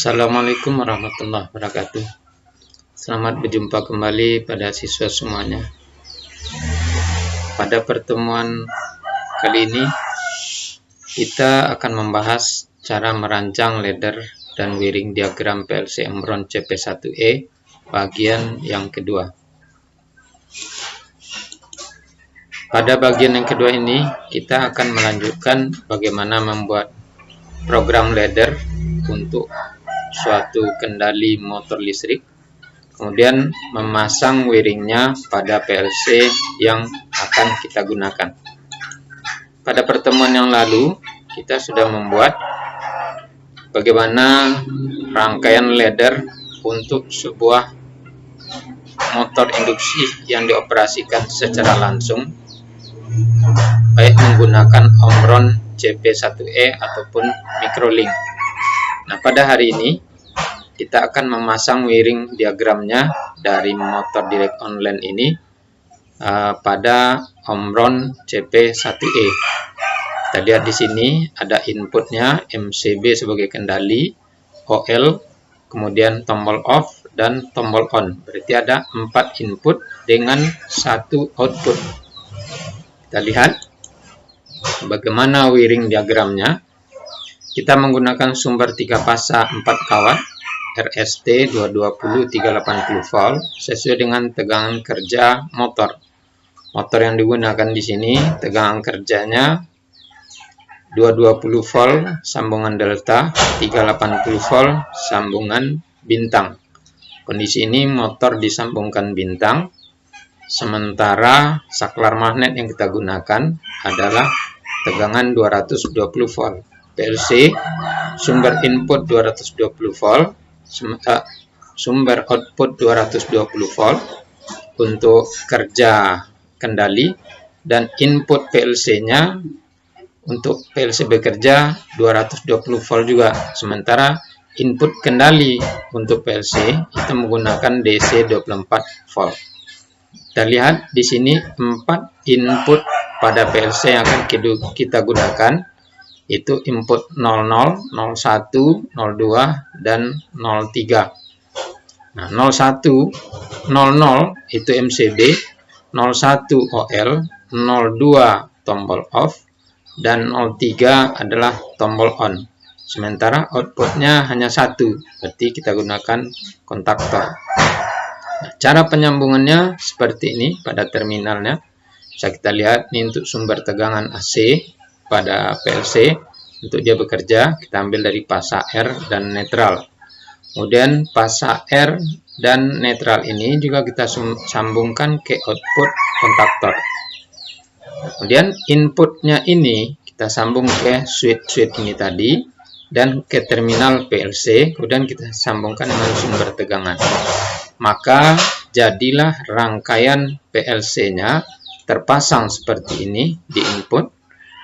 Assalamualaikum warahmatullahi wabarakatuh. Selamat berjumpa kembali pada siswa semuanya. Pada pertemuan kali ini kita akan membahas cara merancang ladder dan wiring diagram PLC Omron CP1E bagian yang kedua. Pada bagian yang kedua ini kita akan melanjutkan bagaimana membuat program ladder untuk suatu kendali motor listrik, kemudian memasang wiringnya pada PLC yang akan kita gunakan. Pada pertemuan yang lalu kita sudah membuat bagaimana rangkaian ladder untuk sebuah motor induksi yang dioperasikan secara langsung, baik menggunakan Omron CP1E ataupun Microlink. Nah, pada hari ini kita akan memasang wiring diagramnya dari motor direct online ini pada Omron CP1E. Kita lihat di sini ada inputnya MCB sebagai kendali, OL, kemudian tombol off dan tombol on. Berarti ada 4 input dengan 1 output. Kita lihat bagaimana wiring diagramnya. Kita menggunakan sumber 3 fasa 4 kawat RST 220 380 volt sesuai dengan tegangan kerja motor. Motor yang digunakan di sini tegangan kerjanya 220 volt sambungan delta, 380 volt sambungan bintang. Kondisi ini motor disambungkan bintang, sementara saklar magnet yang kita gunakan adalah tegangan 220 volt. PLC sumber input 220 volt, sumber output 220 volt untuk kerja kendali, dan input PLC-nya untuk PLC bekerja 220 volt juga. Sementara input kendali untuk PLC itu menggunakan DC 24 volt. Kita lihat di sini 4 input pada PLC yang akan kita gunakan, itu input 00, 01, 02, dan 03. Nah, 01, 00 itu MCB, 01 OL, 02 tombol off, dan 03 adalah tombol on. Sementara outputnya hanya 1, berarti kita gunakan kontaktor. Nah, cara penyambungannya seperti ini pada terminalnya. Bisa kita lihat ini untuk sumber tegangan AC pada PLC. Untuk dia bekerja, kita ambil dari fasa R dan netral. Kemudian fasa R dan netral ini juga kita sambungkan ke output kontaktor. Kemudian inputnya ini kita sambung ke switch ini tadi dan ke terminal PLC, kemudian kita sambungkan dengan sumber tegangan. Maka jadilah rangkaian PLC-nya terpasang seperti ini di input.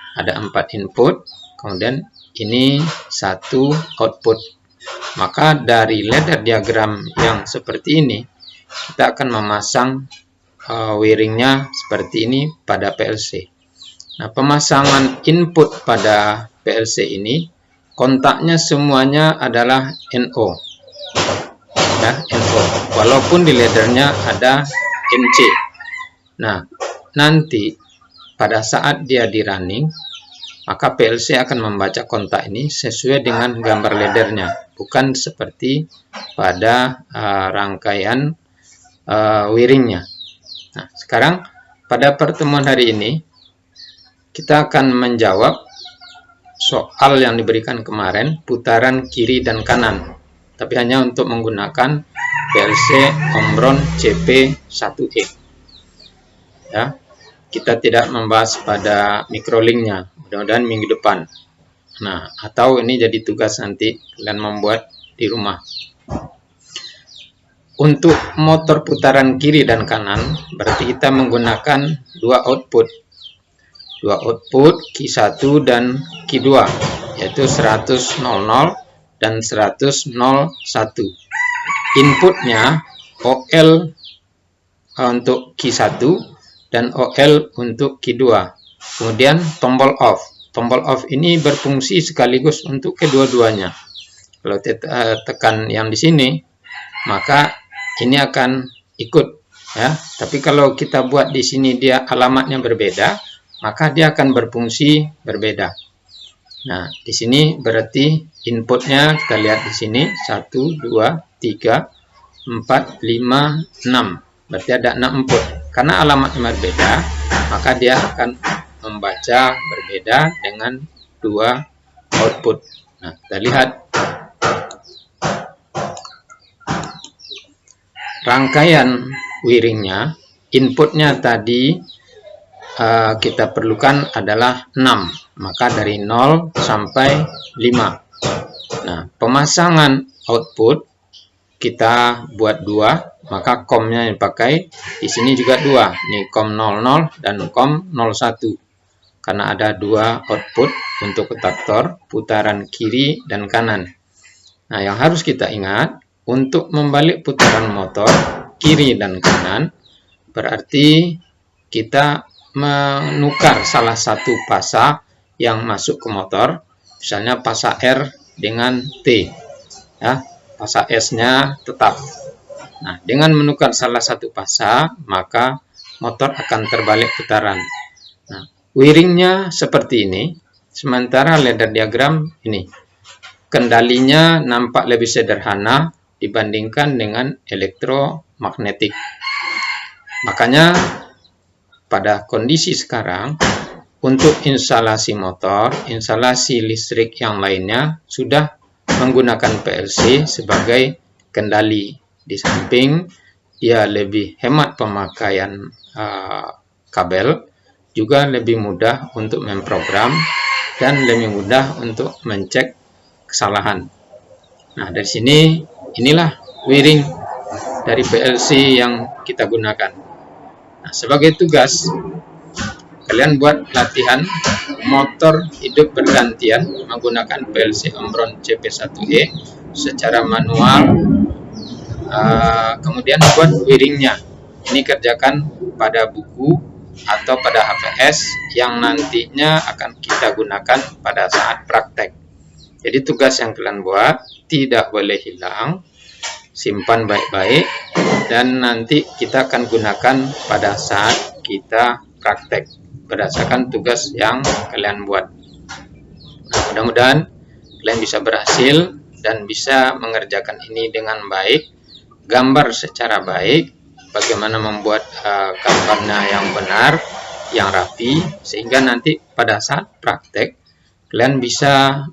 Ada 4 input, kemudian ini 1 output. Maka dari ladder diagram yang seperti ini, kita akan memasang wiringnya seperti ini pada PLC. Nah, pemasangan input pada PLC ini, kontaknya semuanya adalah NO. Ya, NO. Walaupun di laddernya ada NC. Nah, nanti pada saat dia di running, maka PLC akan membaca kontak ini sesuai dengan gambar laddernya, bukan seperti pada rangkaian wiringnya. Nah, sekarang pada pertemuan hari ini kita akan menjawab soal yang diberikan kemarin, putaran kiri dan kanan, tapi hanya untuk menggunakan PLC Omron CP1E. Ya, kita tidak membahas pada Microlink-nya. Mudah-mudahan minggu depan. Nah, atau ini jadi tugas nanti kalian membuat di rumah. Untuk motor putaran kiri dan kanan, berarti kita menggunakan 2 output. 2 output Q1 dan Q2, yaitu 100/00 dan 100/01. Inputnya OL untuk Q1 dan OL untuk Q2. Kemudian tombol off. Tombol off ini berfungsi sekaligus untuk kedua-duanya. Kalau tekan yang di sini, maka ini akan ikut, ya. Tapi kalau kita buat di sini dia alamatnya berbeda, maka dia akan berfungsi berbeda. Nah, di sini berarti inputnya kita lihat di sini 1, 2, 3, 4, 5, 6. Berarti ada 6 input. Karena alamatnya berbeda, maka dia akan membaca berbeda dengan 2 output. Nah, kita lihat rangkaian wiringnya, inputnya tadi kita perlukan adalah 6, maka dari 0 sampai 5. Nah, pemasangan output kita buat 2, maka COM-nya yang dipakai di sini juga 2. Ini COM 00 dan COM 01. Karena ada 2 output untuk kontaktor putaran kiri dan kanan. Nah, yang harus kita ingat, untuk membalik putaran motor kiri dan kanan, berarti kita menukar salah satu pasa yang masuk ke motor, misalnya pasa R dengan T, ya, pasa S-nya tetap. Nah, dengan menukar salah satu pasa, maka motor akan terbalik putaran. Nah, wiringnya seperti ini, sementara ladder diagram ini. Kendalinya nampak lebih sederhana dibandingkan dengan elektromagnetik. Makanya pada kondisi sekarang, untuk instalasi motor, instalasi listrik yang lainnya sudah menggunakan PLC sebagai kendali. Di samping dia lebih hemat pemakaian kabel, juga lebih mudah untuk memprogram dan lebih mudah untuk mencek kesalahan. Nah, dari sini inilah wiring dari PLC yang kita gunakan. Nah, sebagai tugas, kalian buat latihan motor hidup bergantian menggunakan PLC Omron CP1E secara manual. Kemudian buat wiringnya. Ini kerjakan pada buku atau pada HPS yang nantinya akan kita gunakan pada saat praktek. Jadi tugas yang kalian buat tidak boleh hilang, simpan baik-baik, dan nanti kita akan gunakan pada saat kita praktek berdasarkan tugas yang kalian buat. Nah, mudah-mudahan kalian bisa berhasil dan bisa mengerjakan ini dengan baik, gambar secara baik, bagaimana membuat gambarnya yang benar, yang rapi, sehingga nanti pada saat praktek kalian bisa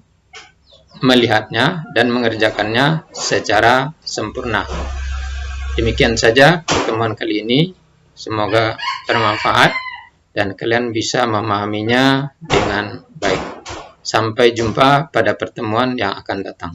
melihatnya dan mengerjakannya secara sempurna. Demikian saja pertemuan kali ini, semoga bermanfaat dan kalian bisa memahaminya dengan baik. Sampai jumpa pada pertemuan yang akan datang.